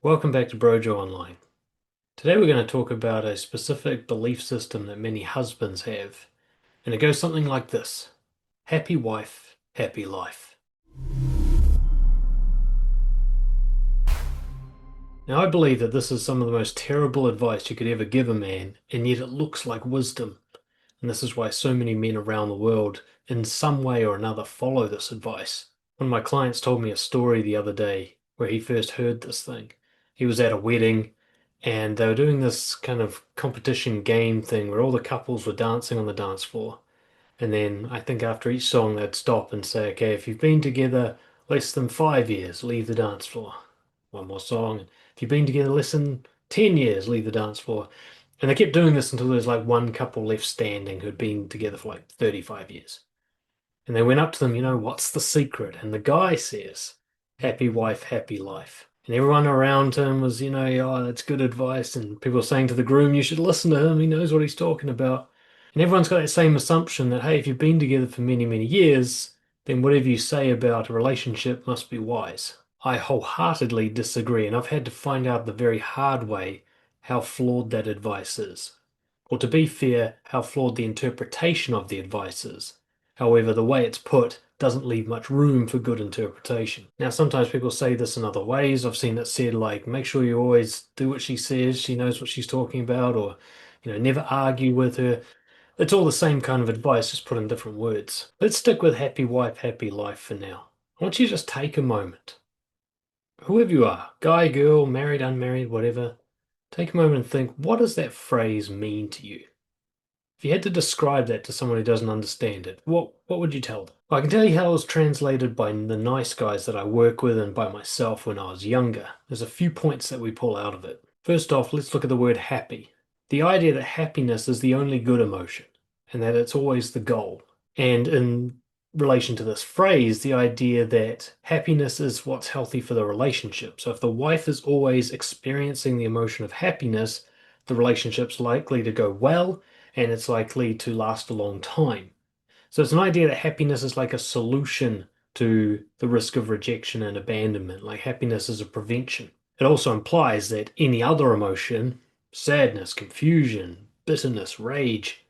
Welcome back to Brojo Online. Today we're going to talk about a specific belief system that many husbands have, and it goes something like this. Happy wife, happy life. Now I believe that this is some of the most terrible advice you could ever give a man, and yet it looks like wisdom. And this is why so many men around the world, in some way or another, follow this advice. One of my clients told me a story the other day where he first heard this thing. He was at a wedding and they were doing this kind of competition game thing where all the couples were dancing on the dance floor. And then I think after each song they'd stop and say, okay, if you've been together less than 5 years, leave the dance floor. One more song. If you've been together less than 10 years, leave the dance floor. And they kept doing this until there was like one couple left standing who'd been together for like 35 years. And they went up to them, what's the secret? And the guy says, happy wife, happy life. And everyone around him was, oh, that's good advice. And people were saying to the groom, you should listen to him. He knows what he's talking about. And everyone's got that same assumption that, hey, if you've been together for many, many years, then whatever you say about a relationship must be wise. I wholeheartedly disagree, and I've had to find out the very hard way how flawed that advice is. Or to be fair, how flawed the interpretation of the advice is. However, the way it's put doesn't leave much room for good interpretation. Now, sometimes people say this in other ways. I've seen it said like, make sure you always do what she says, she knows what she's talking about, or, never argue with her. It's all the same kind of advice, just put in different words. Let's stick with happy wife, happy life for now. I want you to just take a moment. Whoever you are, guy, girl, married, unmarried, whatever, take a moment and think, what does that phrase mean to you? If you had to describe that to someone who doesn't understand it, what would you tell them? I can tell you how it was translated by the nice guys that I work with and by myself when I was younger. There's a few points that we pull out of it. First off, let's look at the word happy. The idea that happiness is the only good emotion and that it's always the goal. And in relation to this phrase, the idea that happiness is what's healthy for the relationship. So if the wife is always experiencing the emotion of happiness, the relationship's likely to go well and it's likely to last a long time. So it's an idea that happiness is like a solution to the risk of rejection and abandonment, like happiness is a prevention. It also implies that any other emotion, sadness, confusion, bitterness, rage,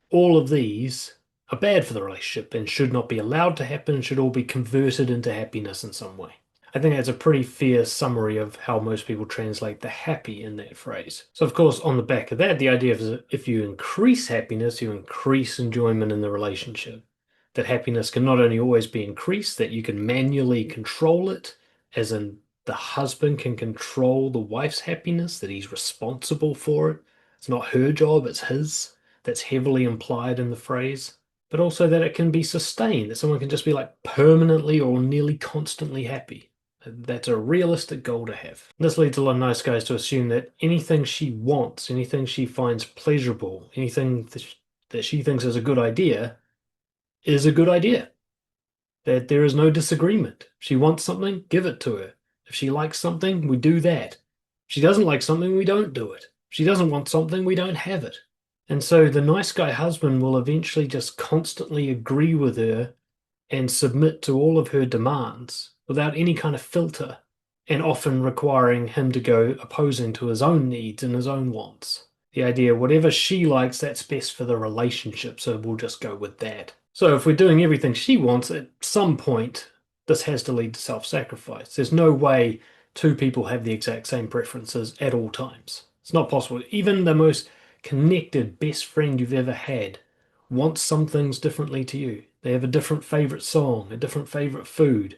all of these are bad for the relationship and should not be allowed to happen and should all be converted into happiness in some way. I think that's a pretty fair summary of how most people translate the happy in that phrase. So, of course, on the back of that, the idea is that if you increase happiness, you increase enjoyment in the relationship. That happiness can not only always be increased, that you can manually control it, as in the husband can control the wife's happiness, that he's responsible for it. It's not her job, it's his. That's heavily implied in the phrase. But also that it can be sustained, that someone can just be like permanently or nearly constantly happy. That's a realistic goal to have. This leads a lot of nice guys to assume that anything she wants, anything she finds pleasurable, anything that she thinks is a good idea, is a good idea. That there is no disagreement. If she wants something, give it to her. If she likes something, we do that. If she doesn't like something, we don't do it. If she doesn't want something, we don't have it. And so the nice guy husband will eventually just constantly agree with her and submit to all of her demands without any kind of filter, and often requiring him to go opposing to his own needs and his own wants. The idea, whatever she likes, that's best for the relationship, so we'll just go with that. So if we're doing everything she wants, at some point, this has to lead to self-sacrifice. There's no way two people have the exact same preferences at all times. It's not possible. Even the most connected best friend you've ever had wants some things differently to you. They have a different favorite song, a different favorite food.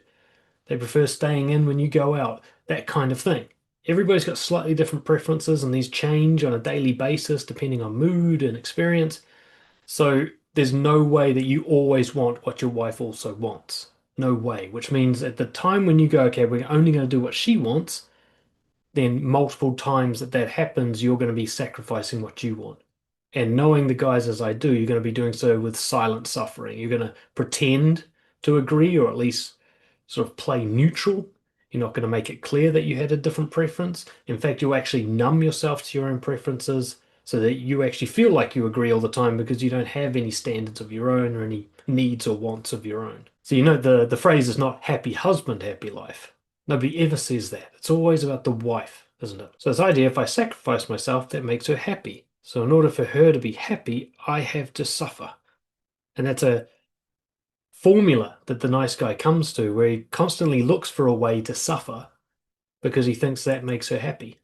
They prefer staying in when you go out, that kind of thing. Everybody's got slightly different preferences, and these change on a daily basis depending on mood and experience. So there's no way that you always want what your wife also wants. No way. Which means at the time when you go, okay, we're only going to do what she wants, then multiple times that that happens, you're going to be sacrificing what you want. And knowing the guys as I do, you're going to be doing so with silent suffering. You're going to pretend to agree, or at least sort of play neutral. You're not going to make it clear that you had a different preference. In fact, you'll actually numb yourself to your own preferences so that you actually feel like you agree all the time because you don't have any standards of your own or any needs or wants of your own. So the phrase is not happy husband, happy life. Nobody ever says that. It's always about the wife, isn't it? So this idea, if I sacrifice myself, that makes her happy. So in order for her to be happy, I have to suffer. And that's a formula that the nice guy comes to where he constantly looks for a way to suffer because he thinks that makes her happy.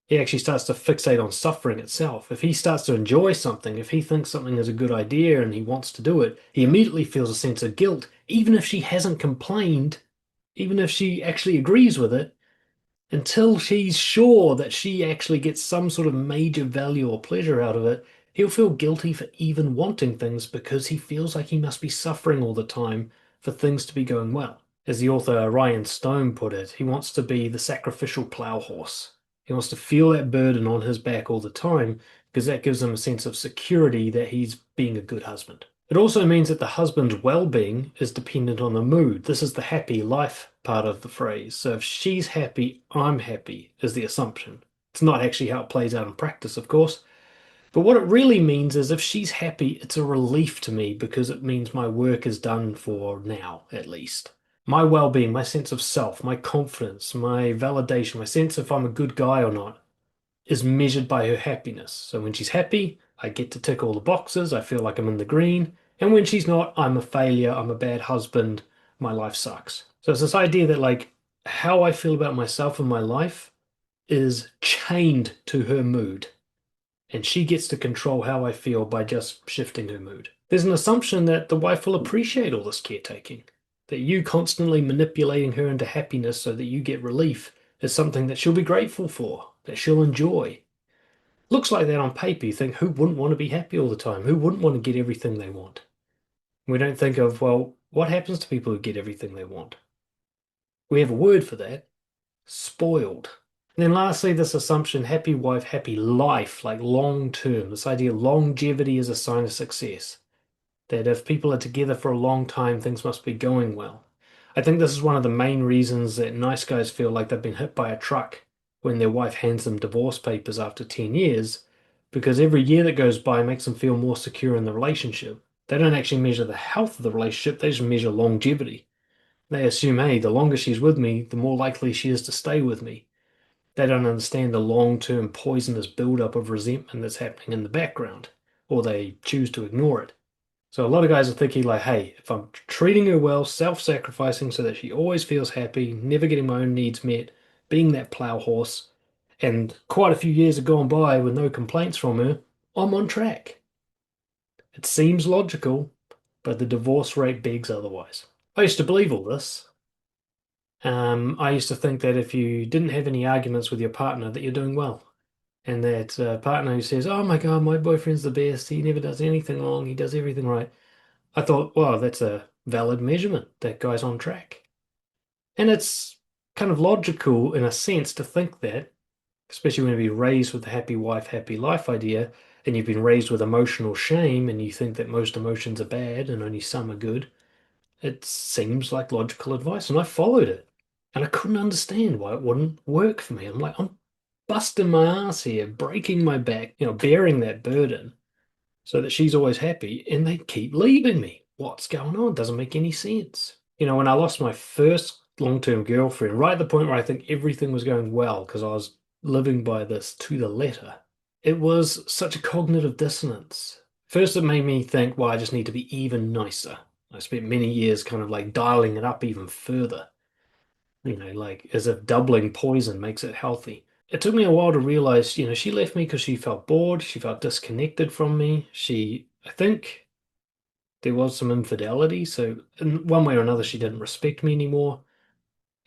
He actually starts to fixate on suffering itself. If he starts to enjoy something, if he thinks something is a good idea and he wants to do it, he immediately feels a sense of guilt, even if she hasn't complained, even if she actually agrees with it, until she's sure that she actually gets some sort of major value or pleasure out of it, he'll feel guilty for even wanting things because he feels like he must be suffering all the time for things to be going well. As the author Ryan Stone put it, he wants to be the sacrificial plow horse. He wants to feel that burden on his back all the time because that gives him a sense of security that he's being a good husband. It also means that the husband's well-being is dependent on the mood. This is the happy life part of the phrase. So if she's happy, I'm happy is the assumption. It's not actually how it plays out in practice, of course. But what it really means is if she's happy, it's a relief to me because it means my work is done for now, at least. My well-being, my sense of self, my confidence, my validation, my sense if I'm a good guy or not is measured by her happiness. So when she's happy, I get to tick all the boxes. I feel like I'm in the green. And when she's not, I'm a failure. I'm a bad husband. My life sucks. So it's this idea that like how I feel about myself and my life is chained to her mood. And she gets to control how I feel by just shifting her mood. There's an assumption that the wife will appreciate all this caretaking, that you constantly manipulating her into happiness so that you get relief is something that she'll be grateful for, that she'll enjoy. Looks like that on paper. You think, who wouldn't want to be happy all the time? Who wouldn't want to get everything they want? We don't think of, well, what happens to people who get everything they want? We have a word for that, spoiled. And then lastly, this assumption, happy wife, happy life, like long term, this idea of longevity is a sign of success. That if people are together for a long time, things must be going well. I think this is one of the main reasons that nice guys feel like they've been hit by a truck when their wife hands them divorce papers after 10 years, because every year that goes by makes them feel more secure in the relationship. They don't actually measure the health of the relationship, they just measure longevity. They assume, hey, the longer she's with me, the more likely she is to stay with me. They don't understand the long-term poisonous buildup of resentment that's happening in the background, or they choose to ignore it. So a lot of guys are thinking like, hey, if I'm treating her well, self-sacrificing so that she always feels happy, never getting my own needs met, being that plow horse, and quite a few years have gone by with no complaints from her, I'm on track. It seems logical, but the divorce rate begs otherwise. I used to believe all this. I used to think that if you didn't have any arguments with your partner, that you're doing well. And that partner who says, oh my God, my boyfriend's the best. He never does anything wrong. He does everything right. I thought, well, that's a valid measurement. That guy's on track. And it's kind of logical in a sense to think that, especially when you've been raised with the happy wife, happy life idea, and you've been raised with emotional shame, and you think that most emotions are bad and only some are good. It seems like logical advice, and I followed it. And I couldn't understand why it wouldn't work for me. I'm like, I'm busting my ass here, breaking my back, bearing that burden so that she's always happy, and they keep leaving me. What's going on? Doesn't make any sense. When I lost my first long-term girlfriend, right at the point where I think everything was going well because I was living by this to the letter, it was such a cognitive dissonance. First, it made me think, well, I just need to be even nicer. I spent many years kind of like dialing it up even further, like as if doubling poison makes it healthy. It took me a while to realize, she left me because she felt bored, she felt disconnected from me. I think there was some infidelity, so in one way or another, she didn't respect me anymore.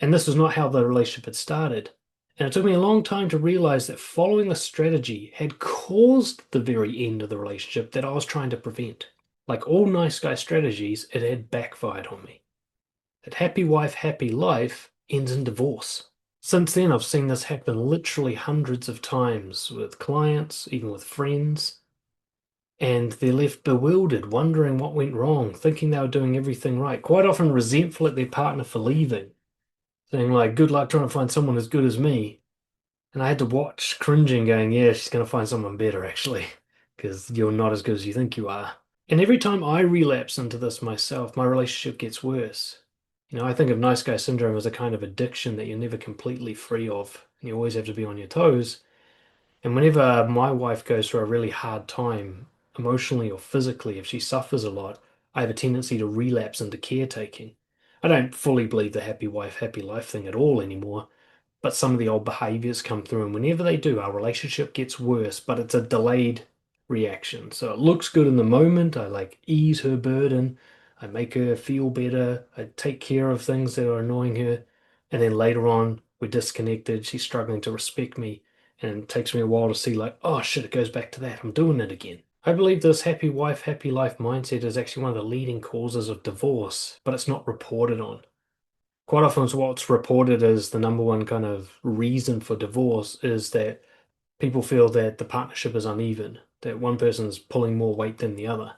And this was not how the relationship had started. And it took me a long time to realize that following the strategy had caused the very end of the relationship that I was trying to prevent. Like all nice guy strategies, it had backfired on me. That happy wife, happy life ends in divorce. Since then, I've seen this happen literally hundreds of times with clients, even with friends, and they're left bewildered, wondering what went wrong, thinking they were doing everything right, quite often resentful at their partner for leaving, saying like, good luck trying to find someone as good as me. And I had to watch, cringing, going, yeah, she's going to find someone better, actually, because you're not as good as you think you are. And every time I relapse into this myself, my relationship gets worse. I think of nice guy syndrome as a kind of addiction that you're never completely free of, and you always have to be on your toes. And whenever my wife goes through a really hard time, emotionally or physically, if she suffers a lot, I have a tendency to relapse into caretaking. I don't fully believe the happy wife, happy life thing at all anymore, but some of the old behaviors come through, and whenever they do, our relationship gets worse, but it's a delayed reaction. So it looks good in the moment. I like ease her burden, I make her feel better, I take care of things that are annoying her, and then later on, we're disconnected, she's struggling to respect me, and it takes me a while to see, like, oh shit, it goes back to that, I'm doing it again. I believe this happy wife, happy life mindset is actually one of the leading causes of divorce, but it's not reported on. Quite often, what's reported as the number one kind of reason for divorce is that people feel that the partnership is uneven, that one person's pulling more weight than the other.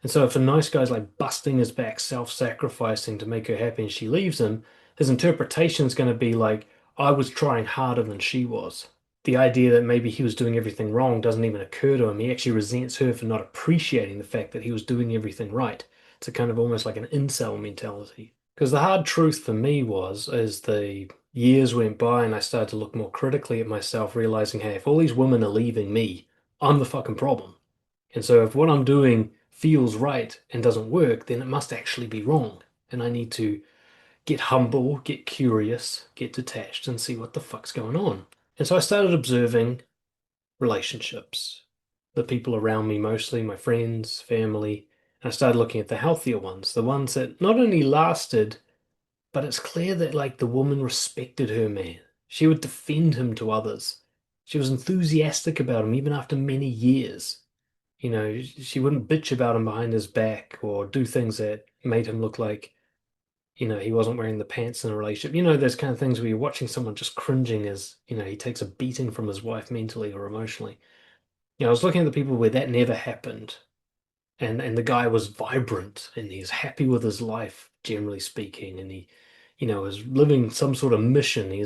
And so if a nice guy's like busting his back, self-sacrificing to make her happy and she leaves him, his interpretation is going to be like, I was trying harder than she was. The idea that maybe he was doing everything wrong doesn't even occur to him. He actually resents her for not appreciating the fact that he was doing everything right. It's a kind of almost like an incel mentality. Because the hard truth for me was, as the years went by and I started to look more critically at myself, realizing, hey, if all these women are leaving me, I'm the fucking problem. And so if what I'm doing feels right and doesn't work, then it must actually be wrong. And I need to get humble, get curious, get detached, and see what the fuck's going on. And so I started observing relationships, the people around me, mostly my friends, family. And I started looking at the healthier ones, the ones that not only lasted, but it's clear that like the woman respected her man. She would defend him to others. She was enthusiastic about him even after many years. She wouldn't bitch about him behind his back or do things that made him look like, he wasn't wearing the pants in a relationship. Those kind of things where you're watching someone just cringing as, he takes a beating from his wife mentally or emotionally. I was looking at the people where that never happened. And the guy was vibrant and he's happy with his life, generally speaking, and he, was living some sort of mission. He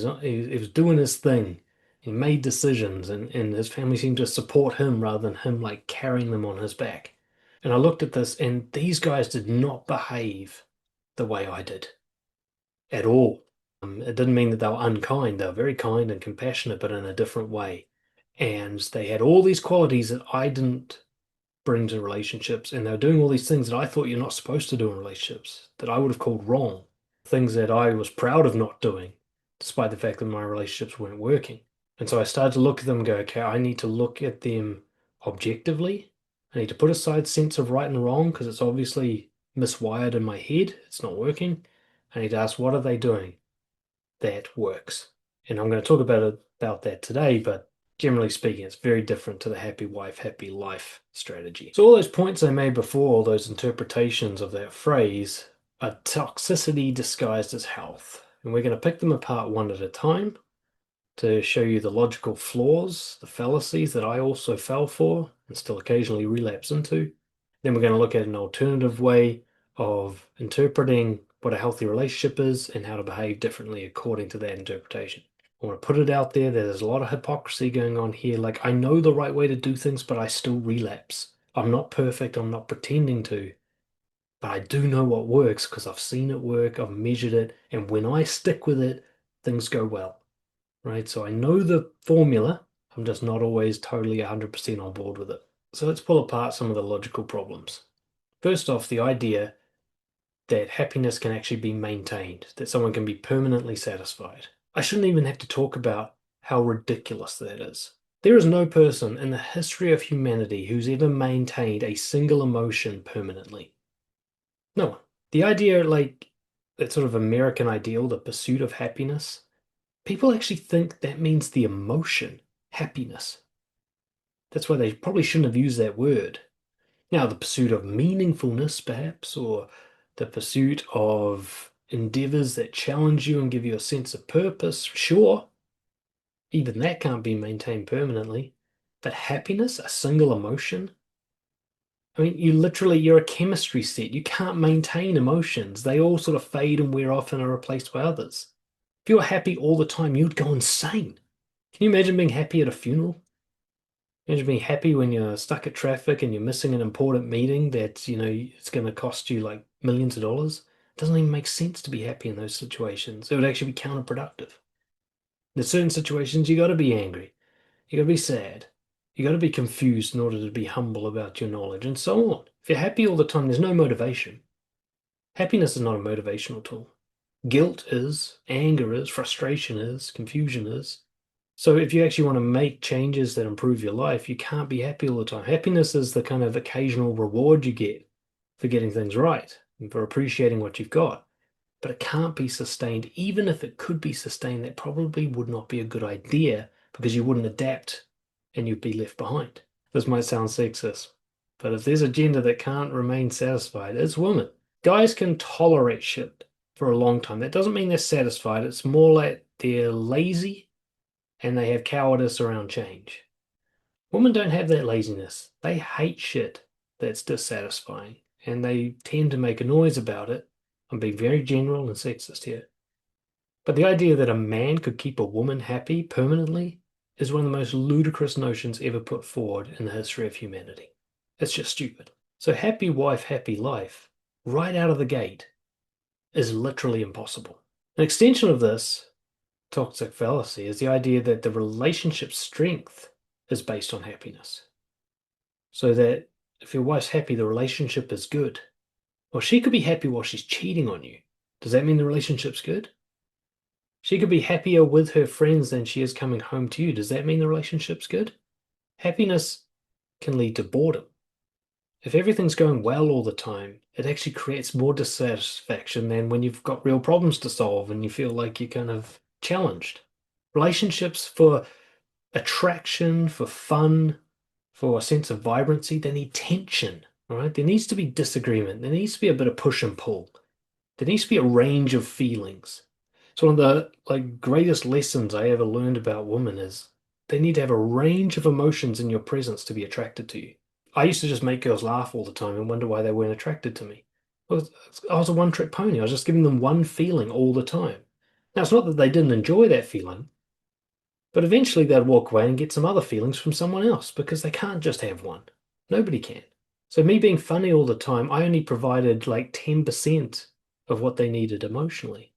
was doing his thing. He made decisions, and his family seemed to support him rather than him like carrying them on his back. And I looked at this, and these guys did not behave the way I did at all. It didn't mean that they were unkind. They were very kind and compassionate, but in a different way. And they had all these qualities that I didn't bring to relationships, and they're doing all these things that I thought you're not supposed to do in relationships, that I would have called wrong, things that I was proud of not doing, despite the fact that my relationships weren't working. And so I started to look at them and go, okay, I need to look at them objectively. I need to put aside sense of right and wrong because it's obviously miswired in my head. It's not working. I need to ask, what are they doing that works? And I'm going to talk about that today, but generally speaking, it's very different to the happy wife, happy life strategy. So all those points I made before, all those interpretations of that phrase, are toxicity disguised as health. And we're going to pick them apart one at a time to show you the logical flaws, the fallacies that I also fell for and still occasionally relapse into. Then we're going to look at an alternative way of interpreting what a healthy relationship is and how to behave differently according to that interpretation. I want to put it out there that there's a lot of hypocrisy going on here. Like, I know the right way to do things, but I still relapse. I'm not perfect. I'm not pretending to. But I do know what works because I've seen it work, I've measured it, and when I stick with it, things go well, right? So I know the formula. I'm just not always totally 100% on board with it. So let's pull apart some of the logical problems. First off, the idea that happiness can actually be maintained, that someone can be permanently satisfied. I shouldn't even have to talk about how ridiculous that is. There is no person in the history of humanity who's ever maintained a single emotion permanently. No one. The idea, like, that sort of American ideal, the pursuit of happiness, people actually think that means the emotion, happiness. That's why they probably shouldn't have used that word. Now, the pursuit of meaningfulness, perhaps, or the pursuit of endeavors that challenge you and give you a sense of purpose, sure, even that can't be maintained permanently. But happiness, a single emotion, I mean, you're a chemistry set. You can't maintain emotions. They all sort of fade and wear off and are replaced by others. If you were happy all the time, you'd go insane. Can you imagine being happy at a funeral? Imagine being happy when you're stuck at traffic and you're missing an important meeting that, it's going to cost you like millions of dollars. It doesn't even make sense to be happy in those situations. It would actually be counterproductive. There's certain situations you got to be angry, you got to be sad, you got to be confused in order to be humble about your knowledge, and so on. If you're happy all the time, there's no motivation. Happiness is not a motivational tool. Guilt is, anger is, frustration is, confusion is. So if you actually want to make changes that improve your life, you can't be happy all the time. Happiness is the kind of occasional reward you get for getting things right and for appreciating what you've got. But it can't be sustained. Even if it could be sustained, that probably would not be a good idea because you wouldn't adapt and you'd be left behind. This might sound sexist, but if there's a gender that can't remain satisfied, it's women. Guys can tolerate shit for a long time. That doesn't mean they're satisfied. It's more like they're lazy and they have cowardice around change. Women don't have that laziness. They hate shit that's dissatisfying and they tend to make a noise about it. I'm being very general and sexist here. But the idea that a man could keep a woman happy permanently is one of the most ludicrous notions ever put forward in the history of humanity. It's just stupid. So happy wife, happy life, right out of the gate, is literally impossible. An extension of this toxic fallacy is the idea that the relationship strength is based on happiness. So that if your wife's happy, the relationship is good. Well, she could be happy while she's cheating on you. Does that mean the relationship's good? She could be happier with her friends than she is coming home to you. Does that mean the relationship's good? Happiness can lead to boredom. If everything's going well all the time, it actually creates more dissatisfaction than when you've got real problems to solve and you feel like you're kind of challenged. Relationships for attraction, for fun, for a sense of vibrancy, they need tension, all right? There needs to be disagreement. There needs to be a bit of push and pull. There needs to be a range of feelings. So one of the greatest lessons I ever learned about women is they need to have a range of emotions in your presence to be attracted to you. I used to just make girls laugh all the time and wonder why they weren't attracted to me. I was a one-trick pony. I was just giving them one feeling all the time. Now, it's not that they didn't enjoy that feeling, but eventually they'd walk away and get some other feelings from someone else because they can't just have one. Nobody can. So me being funny all the time, I only provided like 10% of what they needed emotionally.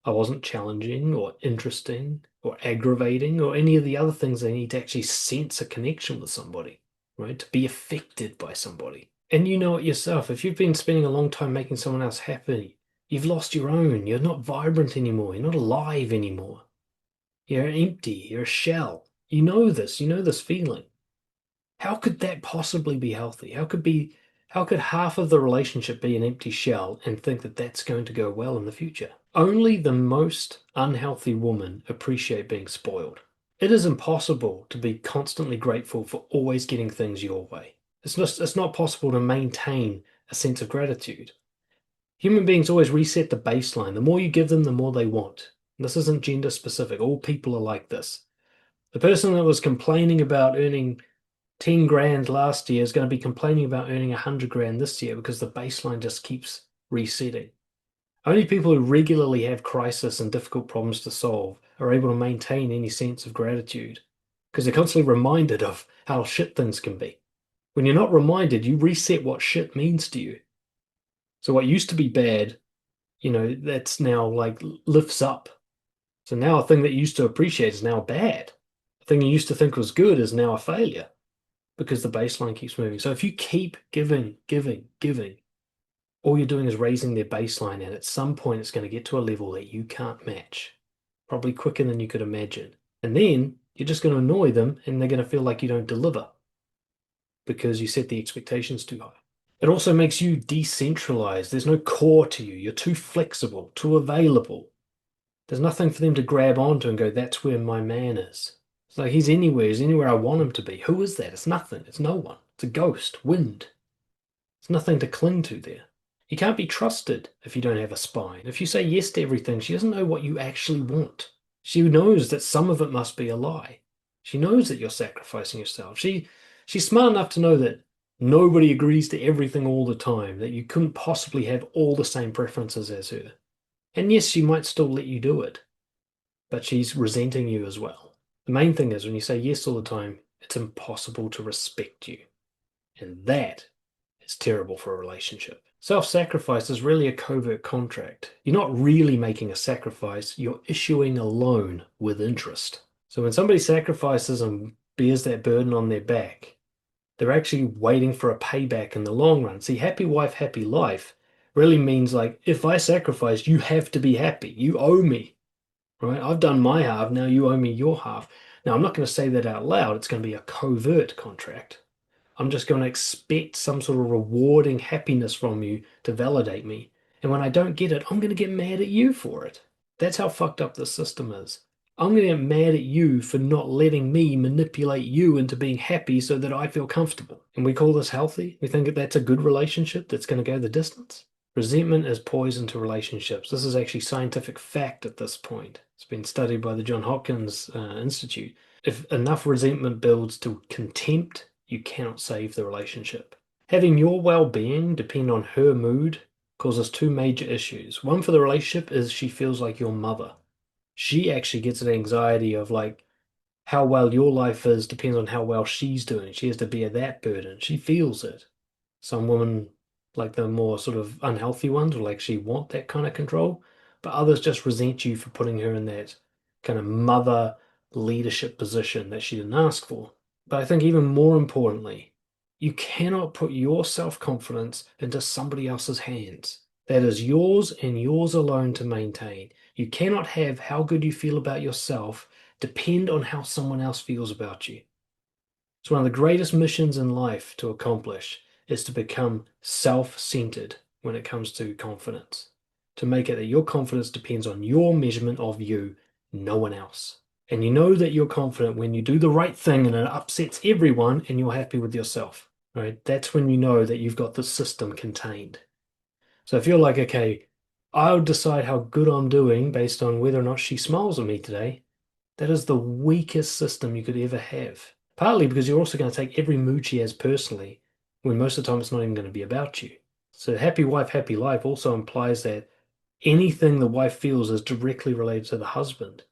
I wasn't challenging or interesting or aggravating or any of the other things they need to actually sense a connection with somebody, right? To be affected by somebody. And you know it yourself. If you've been spending a long time making someone else happy, you've lost your own. You're not vibrant anymore. You're not alive anymore. You're empty. You're a shell. You know this feeling. How could that possibly be healthy? How could half of the relationship be an empty shell and think that that's going to go well in the future? Only the most unhealthy women appreciate being spoiled. It is impossible to be constantly grateful for always getting things your way. It's not possible to maintain a sense of gratitude. Human beings always reset the baseline. The more you give them, the more they want. This isn't gender specific. All people are like this. The person that was complaining about earning 10 grand last year is going to be complaining about earning 100 grand this year because the baseline just keeps resetting. Only people who regularly have crisis and difficult problems to solve are able to maintain any sense of gratitude because they're constantly reminded of how shit things can be. When you're not reminded, you reset what shit means to you. So what used to be bad, that's now like lifts up. So now a thing that you used to appreciate is now bad. A thing you used to think was good is now a failure because the baseline keeps moving. So if you keep giving, giving, giving, all you're doing is raising their baseline, and at some point it's going to get to a level that you can't match, probably quicker than you could imagine. And then you're just going to annoy them, and they're going to feel like you don't deliver because you set the expectations too high. It also makes you decentralized. There's no core to you. You're too flexible, too available. There's nothing for them to grab onto and go, that's where my man is. So he's anywhere I want him to be. Who is that? It's nothing. It's no one. It's a ghost, wind. There's nothing to cling to there. You can't be trusted if you don't have a spine. If you say yes to everything, she doesn't know what you actually want. She knows that some of it must be a lie. She knows that you're sacrificing yourself. She's smart enough to know that nobody agrees to everything all the time, that you couldn't possibly have all the same preferences as her. And yes, she might still let you do it, but she's resenting you as well. The main thing is when you say yes all the time, it's impossible to respect you. And that is terrible for a relationship. Self-sacrifice is really a covert contract. You're not really making a sacrifice, you're issuing a loan with interest. So when somebody sacrifices and bears that burden on their back, they're actually waiting for a payback in the long run. See, happy wife, happy life really means like, if I sacrifice, you have to be happy. You owe me, right? I've done my half, now you owe me your half. Now, I'm not going to say that out loud. It's going to be a covert contract. I'm just going to expect some sort of rewarding happiness from you to validate me. And when I don't get it, I'm going to get mad at you for it. That's how fucked up the system is. I'm going to get mad at you for not letting me manipulate you into being happy so that I feel comfortable. And we call this healthy. We think that that's a good relationship that's going to go the distance. Resentment is poison to relationships. This is actually scientific fact at this point. It's been studied by the John Hopkins Institute. If enough resentment builds to contempt, you cannot save the relationship. Having your well-being depend on her mood causes two major issues. One for the relationship is she feels like your mother. She actually gets an anxiety of like how well your life is depends on how well she's doing. She has to bear that burden. She feels it. Some women, like the more sort of unhealthy ones, will actually want that kind of control, but others just resent you for putting her in that kind of mother leadership position that she didn't ask for. But I think even more importantly, you cannot put your self-confidence into somebody else's hands. That is yours and yours alone to maintain. You cannot have how good you feel about yourself depend on how someone else feels about you. It's one of the greatest missions in life to accomplish is to become self-centered when it comes to confidence. To make it that your confidence depends on your measurement of you, no one else. And you know that you're confident when you do the right thing and it upsets everyone and you're happy with yourself, right? That's when you know that you've got the system contained. So if you're like, okay, I'll decide how good I'm doing based on whether or not she smiles at me today, that is the weakest system you could ever have. Partly because you're also going to take every mood she has personally, when most of the time it's not even going to be about you. So happy wife, happy life also implies that anything the wife feels is directly related to the husband.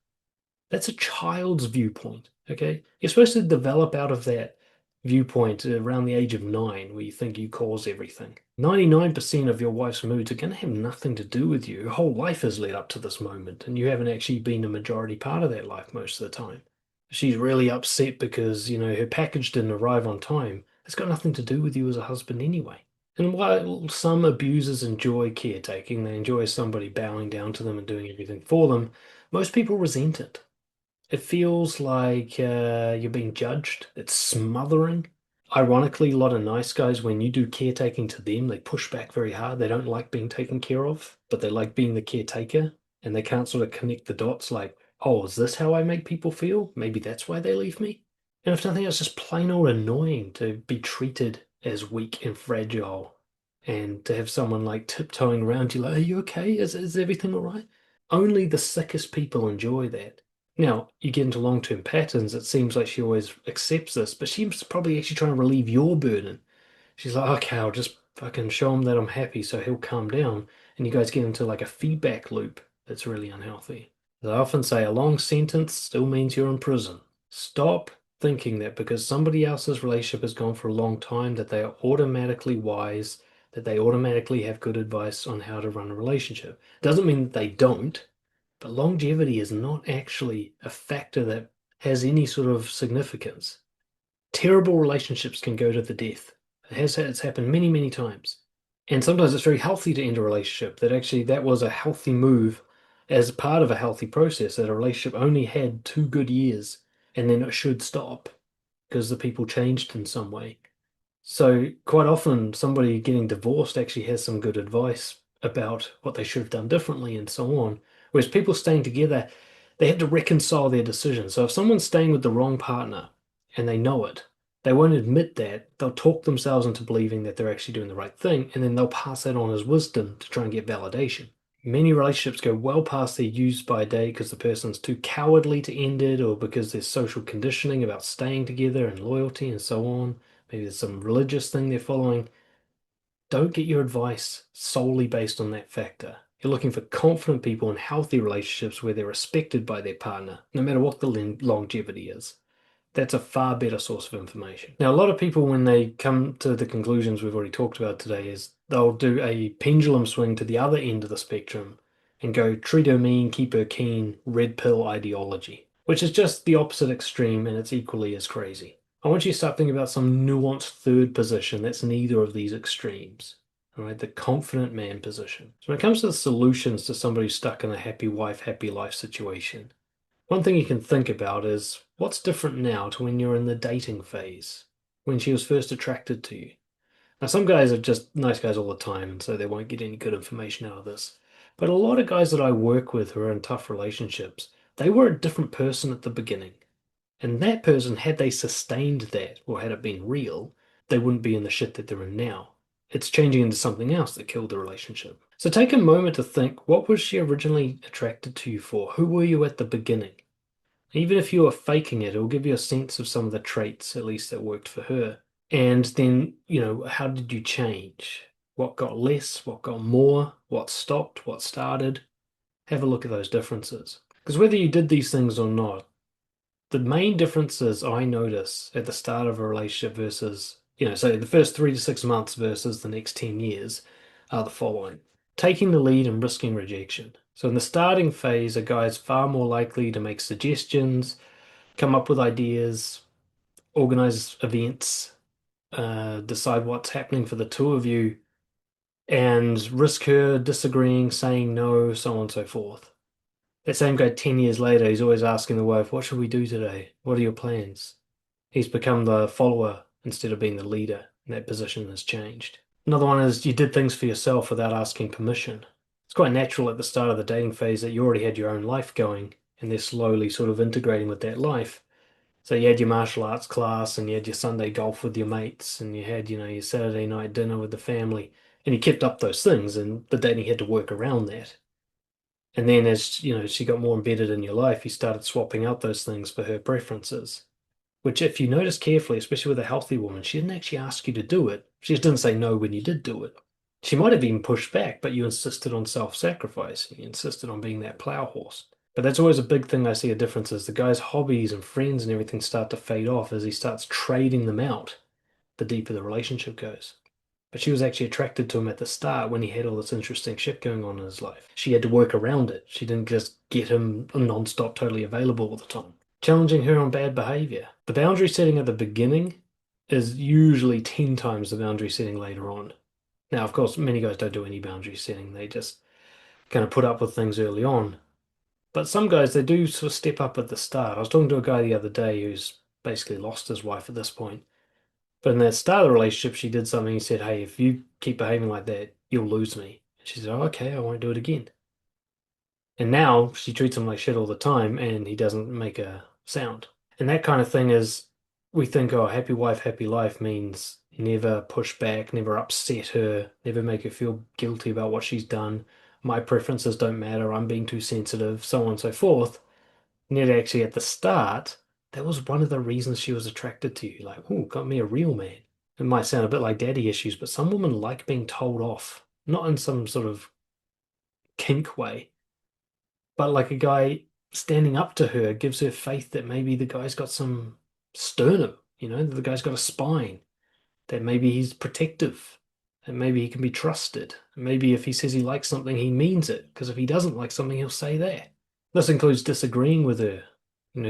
That's a child's viewpoint, okay? You're supposed to develop out of that viewpoint around the age of 9, where you think you cause everything. 99% of your wife's moods are going to have nothing to do with you. Her whole life has led up to this moment, and you haven't actually been a majority part of that life most of the time. She's really upset because, her package didn't arrive on time. It's got nothing to do with you as a husband anyway. And while some abusers enjoy caretaking, they enjoy somebody bowing down to them and doing everything for them, most people resent it. It feels like you're being judged. It's smothering. Ironically, a lot of nice guys, when you do caretaking to them, they push back very hard. They don't like being taken care of, but they like being the caretaker, and they can't sort of connect the dots like, oh, is this how I make people feel? Maybe that's why they leave me. And if nothing else, just plain old annoying to be treated as weak and fragile, and to have someone like tiptoeing around you like, are you okay? Is everything all right? Only the sickest people enjoy that. Now, you get into long-term patterns, it seems like she always accepts this, but she's probably actually trying to relieve your burden. She's like, okay, I'll just fucking show him that I'm happy so he'll calm down. And you guys get into like a feedback loop that's really unhealthy. As I often say, a long sentence still means you're in prison. Stop thinking that because somebody else's relationship has gone for a long time that they are automatically wise, that they automatically have good advice on how to run a relationship. Doesn't mean that they don't. But longevity is not actually a factor that has any sort of significance. Terrible relationships can go to the death. It's happened many, many times. And sometimes it's very healthy to end a relationship, that actually that was a healthy move as part of a healthy process, that a relationship only had 2 good years and then it should stop because the people changed in some way. So quite often somebody getting divorced actually has some good advice about what they should have done differently and so on. Whereas people staying together, they have to reconcile their decisions. So if someone's staying with the wrong partner and they know it, they won't admit that. They'll talk themselves into believing that they're actually doing the right thing, and then they'll pass that on as wisdom to try and get validation. Many relationships go well past their use by date because the person's too cowardly to end it, or because there's social conditioning about staying together and loyalty and so on. Maybe there's some religious thing they're following. Don't get your advice solely based on that factor. You're looking for confident people in healthy relationships where they're respected by their partner, no matter what the longevity is. That's a far better source of information. Now, a lot of people, when they come to the conclusions we've already talked about today, is they'll do a pendulum swing to the other end of the spectrum and go treat her mean, keep her keen, red pill ideology, which is just the opposite extreme and it's equally as crazy. I want you to start thinking about some nuanced third position that's neither of these extremes. All right, the confident man position. So when it comes to the solutions to somebody who's stuck in a happy wife, happy life situation, one thing you can think about is what's different now to when you're in the dating phase, when she was first attracted to you. Now, some guys are just nice guys all the time, and so they won't get any good information out of this. But a lot of guys that I work with who are in tough relationships, they were a different person at the beginning. And that person, had they sustained that, or had it been real, they wouldn't be in the shit that they're in now. It's changing into something else that killed the relationship. So take a moment to think, what was she originally attracted to you for? Who were you at the beginning? Even if you were faking it, it'll give you a sense of some of the traits, at least that worked for her. And then, how did you change? What got less? What got more? What stopped? What started? Have a look at those differences. Because whether you did these things or not, the main differences I notice at the start of a relationship versus, say the first 3 to 6 months versus the next 10 years are the following. Taking the lead and risking rejection. So in the starting phase, a guy is far more likely to make suggestions, come up with ideas, organize events, decide what's happening for the two of you, and risk her disagreeing, saying no, so on and so forth. That same guy 10 years later, he's always asking the wife, what should we do today? What are your plans? He's become the follower instead of being the leader, and that position has changed. Another one is you did things for yourself without asking permission. It's quite natural at the start of the dating phase that you already had your own life going, and they're slowly sort of integrating with that life. So you had your martial arts class, and you had your Sunday golf with your mates, and you had, your Saturday night dinner with the family, and you kept up those things, and the dating had to work around that. And then as, she got more embedded in your life, you started swapping out those things for her preferences. Which, if you notice carefully, especially with a healthy woman, she didn't actually ask you to do it. She just didn't say no when you did do it. She might have even pushed back, but you insisted on self-sacrifice. You insisted on being that plow horse. But that's always a big thing I see a difference is the guy's hobbies and friends and everything start to fade off as he starts trading them out, the deeper the relationship goes. But she was actually attracted to him at the start when he had all this interesting shit going on in his life. She had to work around it. She didn't just get him non-stop, totally available all the time. Challenging her on bad behavior. The boundary setting at the beginning is usually 10 times the boundary setting later on. Now, of course, many guys don't do any boundary setting. They just kind of put up with things early on. But some guys, they do sort of step up at the start. I was talking to a guy the other day who's basically lost his wife at this point. But in that start of the relationship, she did something. He said, hey, if you keep behaving like that, you'll lose me. And she said, oh, okay, I won't do it again. And now she treats him like shit all the time and he doesn't make a sound. And that kind of thing is, we think, oh, happy wife, happy life means never push back, never upset her, never make her feel guilty about what she's done. My preferences don't matter. I'm being too sensitive, so on and so forth. And yet, actually, at the start, that was one of the reasons she was attracted to you. Like, oh, got me a real man. It might sound a bit like daddy issues, but some women like being told off, not in some sort of kink way, but like a guy standing up to her gives her faith that maybe the guy's got some sternum, that the guy's got a spine, that maybe he's protective, that maybe he can be trusted. Maybe if he says he likes something, he means it, because if he doesn't like something, he'll say that. This includes disagreeing with her,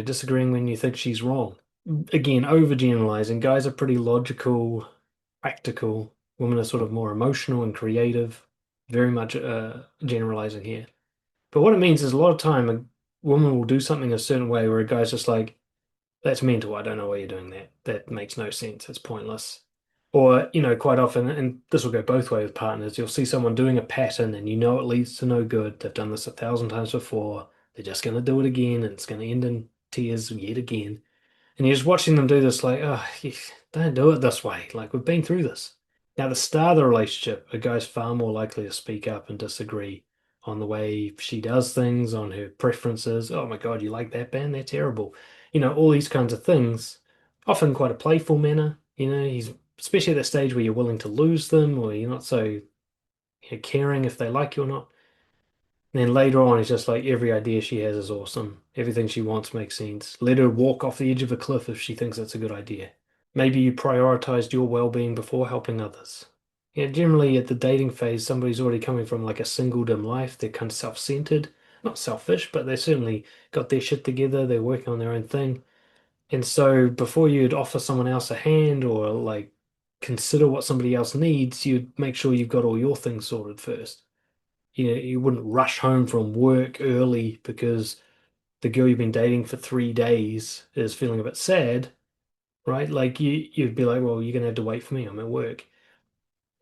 disagreeing when you think she's wrong. Again, overgeneralizing. Guys are pretty logical, practical. Women are sort of more emotional and creative. Very much generalizing here. But what it means is a lot of time a woman will do something a certain way where a guy's just like, that's mental. I don't know why you're doing that. That makes no sense. It's pointless. Or, quite often, and this will go both ways with partners, you'll see someone doing a pattern and you know it leads to no good. They've done this 1,000 times before. They're just going to do it again and it's going to end in tears yet again. And you're just watching them do this like, oh, don't do it this way. Like, we've been through this. Now, the start of the relationship, a guy's far more likely to speak up and disagree on the way she does things, on her preferences. Oh my God, you like that band? They're terrible. All these kinds of things, often quite a playful manner. He's especially at that stage where you're willing to lose them or you're not so caring if they like you or not. And then later on, it's just like every idea she has is awesome. Everything she wants makes sense. Let her walk off the edge of a cliff if she thinks that's a good idea. Maybe you prioritized your well-being before helping others. Yeah, generally at the dating phase, somebody's already coming from like a singledom life. They're kind of self-centered, not selfish, but they certainly got their shit together. They're working on their own thing. And so before you'd offer someone else a hand or like consider what somebody else needs, you'd make sure you've got all your things sorted first. You wouldn't rush home from work early because the girl you've been dating for 3 days is feeling a bit sad, right? Like you'd be like, well, you're gonna have to wait for me. I'm at work.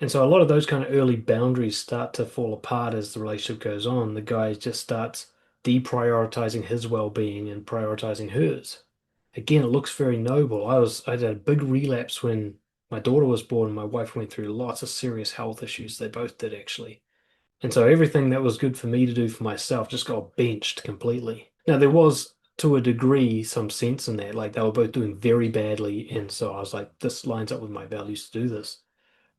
And so a lot of those kind of early boundaries start to fall apart as the relationship goes on. The guy just starts deprioritizing his well-being and prioritizing hers. Again, it looks very noble. I had a big relapse when my daughter was born and my wife went through lots of serious health issues. They both did actually. And so everything that was good for me to do for myself just got benched completely. Now, there was, to a degree, some sense in that. Like, they were both doing very badly. And so I was like, this lines up with my values to do this.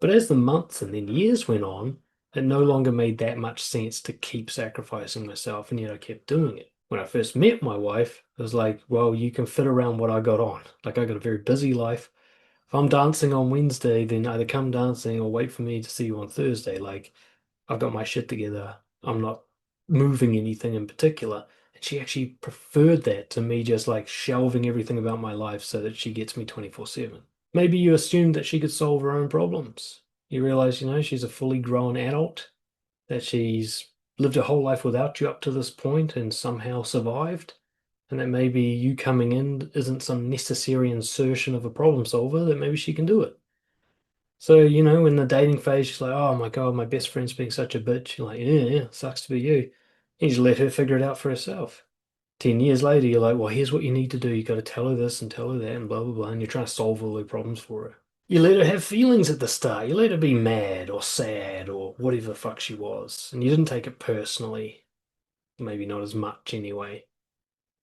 But as the months and then years went on, it no longer made that much sense to keep sacrificing myself. And yet I kept doing it. When I first met my wife, it was like, well, you can fit around what I got on. Like, I got a very busy life. If I'm dancing on Wednesday, then either come dancing or wait for me to see you on Thursday. Like, I've got my shit together. I'm not moving anything in particular. And she actually preferred that to me just like shelving everything about my life so that she gets me 24/7. Maybe you assumed that she could solve her own problems. You realize, she's a fully grown adult, that she's lived her whole life without you up to this point and somehow survived. And that maybe you coming in isn't some necessary insertion of a problem solver, that maybe she can do it. So, in the dating phase, she's like, oh my God, my best friend's being such a bitch. You're like, yeah, yeah, sucks to be you. You just let her figure it out for herself. 10 years later, you're like, well, here's what you need to do. You got to tell her this and tell her that and blah, blah, blah. And you're trying to solve all her problems for her. You let her have feelings at the start. You let her be mad or sad or whatever the fuck she was. And you didn't take it personally. Maybe not as much anyway.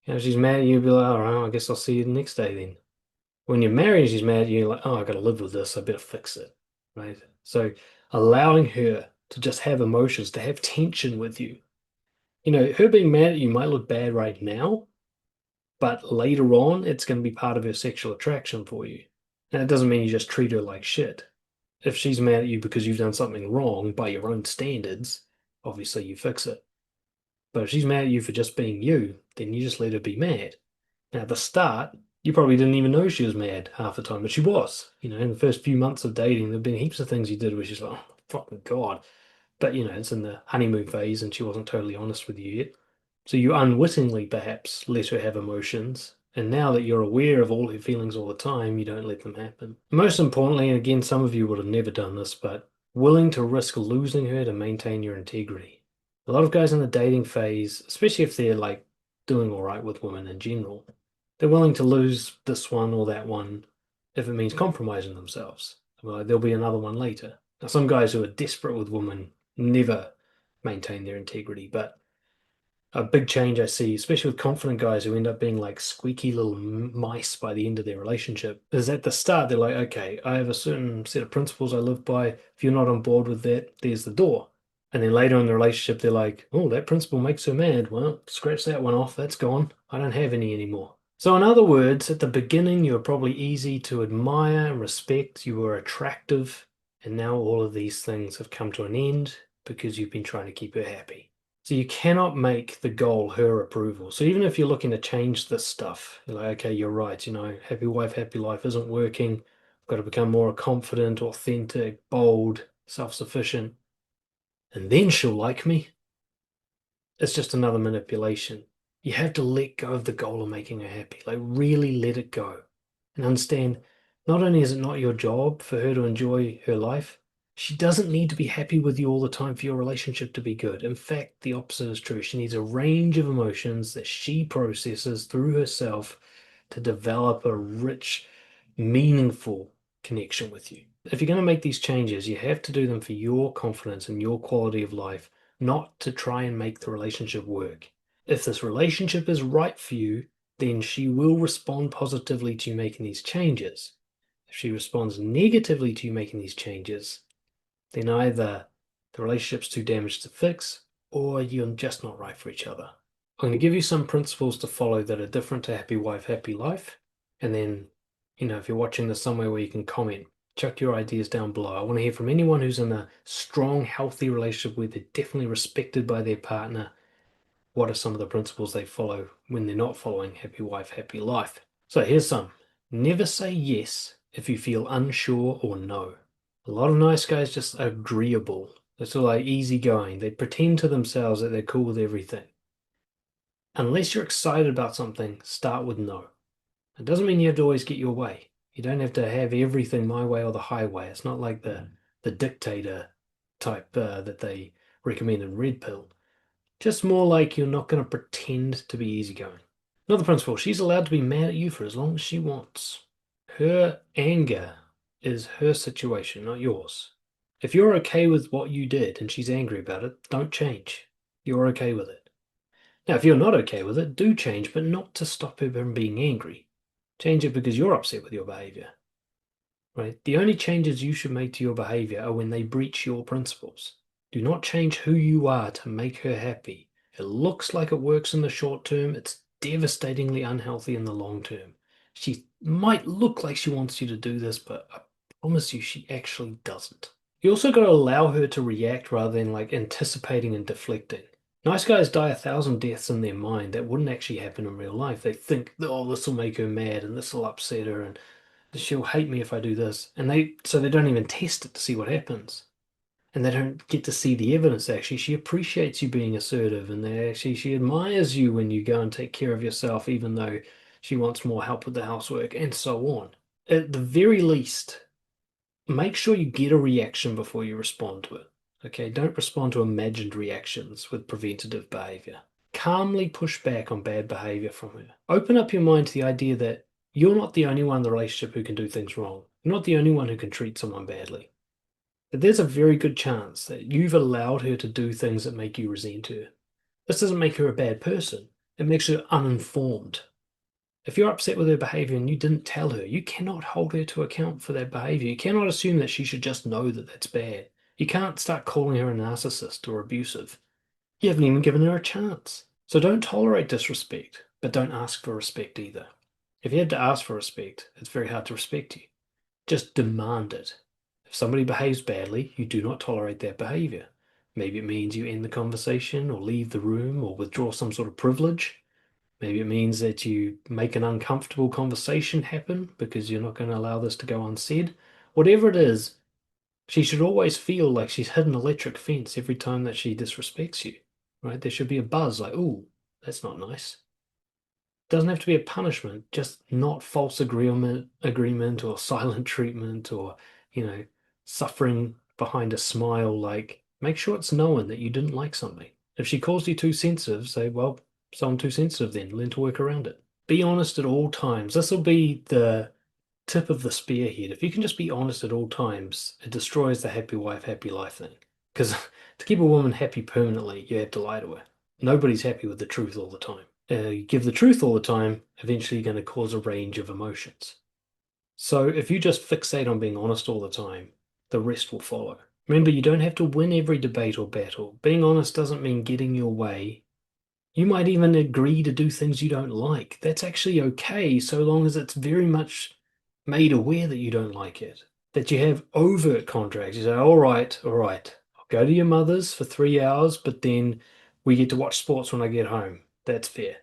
If she's mad at you, you'll be like, all right, I guess I'll see you the next day then. When you're married and she's mad at you, you're like, oh, I got to live with this. I better fix it. Right? So allowing her to just have emotions, to have tension with you. Her being mad at you might look bad right now, but later on, it's going to be part of her sexual attraction for you. And it doesn't mean you just treat her like shit. If she's mad at you because you've done something wrong by your own standards, obviously you fix it. But if she's mad at you for just being you, then you just let her be mad. Now, at the start, you probably didn't even know she was mad half the time, but she was. In the first few months of dating, there've been heaps of things you did where she's like, oh, fucking God. But, it's in the honeymoon phase and she wasn't totally honest with you yet. So you unwittingly perhaps let her have emotions. And now that you're aware of all her feelings all the time, you don't let them happen. Most importantly, and again, some of you would have never done this, but willing to risk losing her to maintain your integrity. A lot of guys in the dating phase, especially if they're like doing all right with women in general, they're willing to lose this one or that one if it means compromising themselves. Well, there'll be another one later. Now, some guys who are desperate with women never maintain their integrity, but a big change I see, especially with confident guys who end up being like squeaky little mice by the end of their relationship, is at the start they're like, okay, I have a certain set of principles I live by. If you're not on board with that, there's the door. And then later in the relationship, they're like, oh, that principle makes her mad. Well, scratch that one off. That's gone. I don't have any anymore. So, in other words, at the beginning, you were probably easy to admire and respect. You were attractive. And now all of these things have come to an end because you've been trying to keep her happy. So you cannot make the goal her approval. So even if you're looking to change this stuff, you're like, okay, you're right, happy wife, happy life isn't working. I've got to become more confident, authentic, bold, self-sufficient, and then she'll like me. It's just another manipulation. You have to let go of the goal of making her happy. Like really let it go. And understand, not only is it not your job for her to enjoy her life, she doesn't need to be happy with you all the time for your relationship to be good. In fact, the opposite is true. She needs a range of emotions that she processes through herself to develop a rich, meaningful connection with you. If you're going to make these changes, you have to do them for your confidence and your quality of life, not to try and make the relationship work. If this relationship is right for you, then she will respond positively to you making these changes. If she responds negatively to you making these changes, then either the relationship's too damaged to fix, or you're just not right for each other. I'm going to give you some principles to follow that are different to happy wife, happy life. And then, if you're watching this somewhere where you can comment, chuck your ideas down below. I want to hear from anyone who's in a strong, healthy relationship where they're definitely respected by their partner. What are some of the principles they follow when they're not following happy wife, happy life? So here's some. Never say yes if you feel unsure or no. A lot of nice guys just are agreeable. They're sort of like easygoing. They pretend to themselves that they're cool with everything. Unless you're excited about something, start with no. It doesn't mean you have to always get your way. You don't have to have everything my way or the highway. It's not like the dictator type that they recommend in Red Pill. Just more like you're not going to pretend to be easygoing. Another principle, she's allowed to be mad at you for as long as she wants. Her anger is her situation, not yours. If you're okay with what you did and she's angry about it, don't change. You're okay with it. Now, if you're not okay with it, do change, but not to stop her from being angry. Change it because you're upset with your behavior, right? The only changes you should make to your behavior are when they breach your principles. Do not change who you are to make her happy. It looks like it works in the short term. It's devastatingly unhealthy in the long term. She might look like she wants you to do this, but I promise you she actually doesn't. You also got to allow her to react rather than like anticipating and deflecting. Nice guys die 1,000 deaths in their mind that wouldn't actually happen in real life. They think, oh, this will make her mad and this will upset her and she'll hate me if I do this. And they don't even test it to see what happens. And they don't get to see the evidence actually. She appreciates you being assertive and she admires you when you go and take care of yourself, even though she wants more help with the housework and so on. At the very least, make sure you get a reaction before you respond to it. Okay, don't respond to imagined reactions with preventative behavior. Calmly push back on bad behavior from her. Open up your mind to the idea that you're not the only one in the relationship who can do things wrong. You're not the only one who can treat someone badly. That there's a very good chance that you've allowed her to do things that make you resent her. This doesn't make her a bad person. It makes her uninformed. If you're upset with her behavior and you didn't tell her, you cannot hold her to account for that behavior. You cannot assume that she should just know that that's bad. You can't start calling her a narcissist or abusive. You haven't even given her a chance. So don't tolerate disrespect, but don't ask for respect either. If you had to ask for respect, it's very hard to respect you. Just demand it. If somebody behaves badly, you do not tolerate that behavior. Maybe it means you end the conversation or leave the room or withdraw some sort of privilege. Maybe it means that you make an uncomfortable conversation happen because you're not going to allow this to go unsaid. Whatever it is, she should always feel like she's hit an electric fence every time that she disrespects you, right? There should be a buzz like, "Ooh, that's not nice." Doesn't have to be a punishment, just not false agreement or silent treatment or, you know, suffering behind a smile. Like, make sure it's known that you didn't like something. If she calls you too sensitive, say, well, so I'm too sensitive then, learn to work around it. Be honest at all times. This will be the tip of the spearhead. If you can just be honest at all times, it destroys the happy wife, happy life thing. Because to keep a woman happy permanently, you have to lie to her. Nobody's happy with the truth all the time. You give the truth all the time, eventually you're going to cause a range of emotions. So if you just fixate on being honest all the time, the rest will follow. Remember, you don't have to win every debate or battle. Being honest doesn't mean getting your way. You might even agree to do things you don't like. That's actually okay, so long as it's very much made aware that you don't like it. That you have overt contracts. You say, all right, I'll go to your mother's for 3 hours, but then we get to watch sports when I get home. That's fair,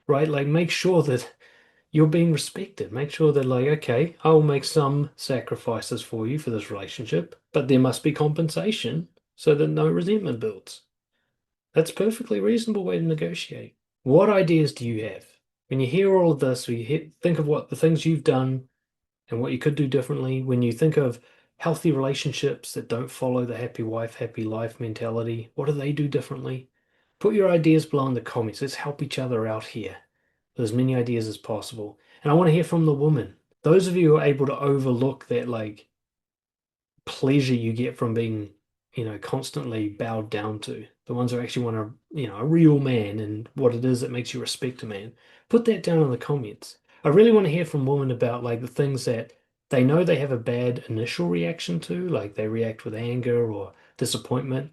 right? Like, make sure that you're being respected. Make sure that, like, okay, I will make some sacrifices for you for this relationship, but there must be compensation so that no resentment builds. That's a perfectly reasonable way to negotiate. What ideas do you have? When you hear all of this, think of what the things you've done and what you could do differently. When you think of healthy relationships that don't follow the happy wife, happy life mentality, what do they do differently? Put your ideas below in the comments. Let's help each other out here with as many ideas as possible. And I want to hear from the woman. Those of you who are able to overlook that, like, pleasure you get from being, constantly bowed down to. The ones who actually want a real man and what it is that makes you respect a man. Put that down in the comments. I really want to hear from women about like the things that they know they have a bad initial reaction to, like they react with anger or disappointment.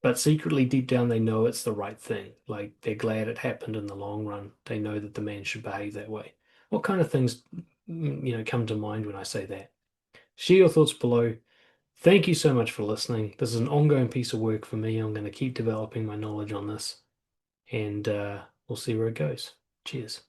But secretly deep down they know it's the right thing. Like they're glad it happened in the long run. They know that the man should behave that way. What kind of things, come to mind when I say that? Share your thoughts below. Thank you so much for listening. This is an ongoing piece of work for me. I'm going to keep developing my knowledge on this, and we'll see where it goes. Cheers.